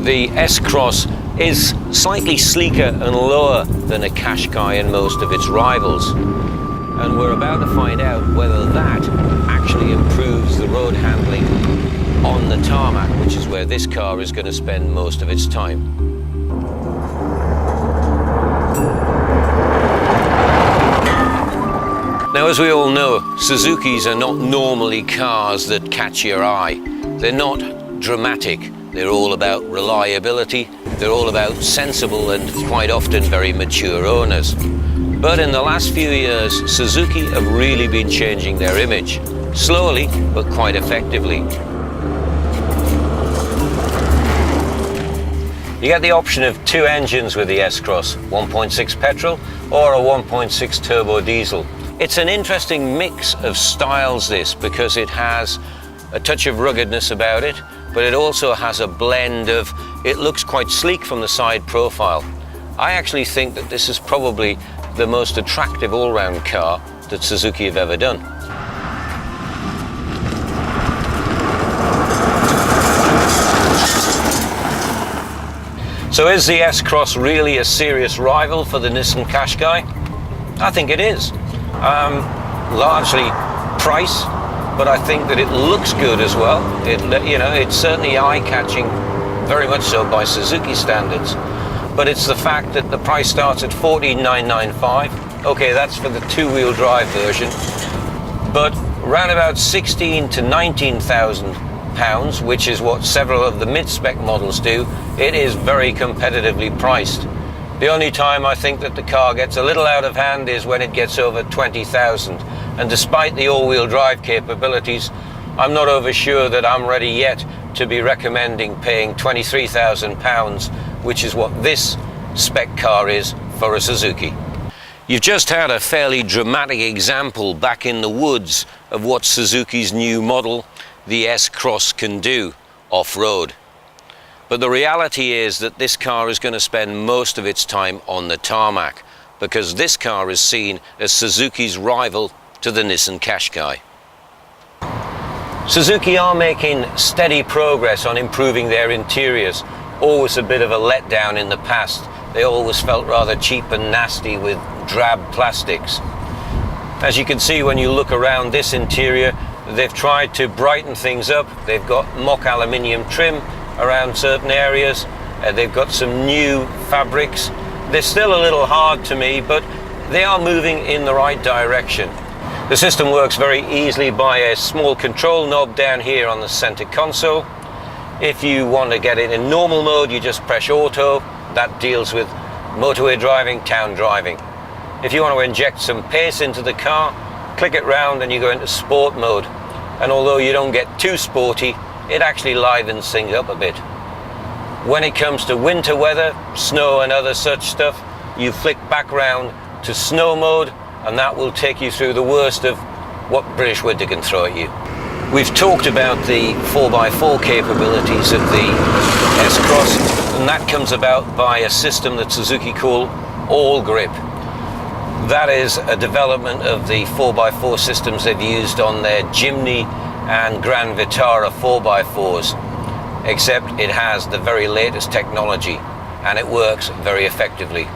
The S-Cross is slightly sleeker and lower than a Qashqai and most of its rivals. And we're about to find out whether that actually improves the road handling on the tarmac, which is where this car is going to spend most of its time. Now, as we all know, Suzukis are not normally cars that catch your eye. They're not dramatic. They're all about reliability. They're all about sensible and quite often very mature owners. But in the last few years, Suzuki have really been changing their image. Slowly, but quite effectively. You get the option of two engines with the S-Cross, 1.6 petrol or a 1.6 turbo diesel. It's an interesting mix of styles, this, because it has a touch of ruggedness about it, but it also has a blend of, it looks quite sleek from the side profile. I actually think that this is probably the most attractive all-round car that Suzuki have ever done. So is the S-Cross really a serious rival for the Nissan Qashqai? I think it is. Largely price, but I think that it looks good as well. It's certainly eye-catching, very much so by Suzuki standards. But it's the fact that the price starts at $14,995. Okay, that's for the two-wheel drive version. But around about 16 to 19,000 pounds, which is what several of the mid-spec models do, it is very competitively priced. The only time I think that the car gets a little out of hand is when it gets over 20,000. And despite the all-wheel drive capabilities, I'm not over sure that I'm ready yet to be recommending paying £23,000, which is what this spec car is for a Suzuki. You've just had a fairly dramatic example back in the woods of what Suzuki's new model, the S-Cross, can do off-road. But the reality is that this car is going to spend most of its time on the tarmac, because this car is seen as Suzuki's rival to the Nissan Qashqai. Suzuki are making steady progress on improving their interiors. Always a bit of a letdown in the past. They always felt rather cheap and nasty with drab plastics. As you can see when you look around this interior, they've tried to brighten things up. They've got mock aluminium trim around certain areas. They've got some new fabrics. They're still a little hard to me, but they are moving in the right direction. The system works very easily by a small control knob down here on the center console. If you want to get it in normal mode, you just press auto. That deals with motorway driving, town driving. If you want to inject some pace into the car, click it round and you go into sport mode. And although you don't get too sporty, it actually livens things up a bit. When it comes to winter weather, snow and other such stuff, you flick back round to snow mode, and that will take you through the worst of what British winter can throw at you. We've talked about the 4x4 capabilities of the S-Cross, and that comes about by a system that Suzuki call All Grip. That is a development of the 4x4 systems they've used on their Jimny and Grand Vitara 4x4s, except it has the very latest technology and it works very effectively.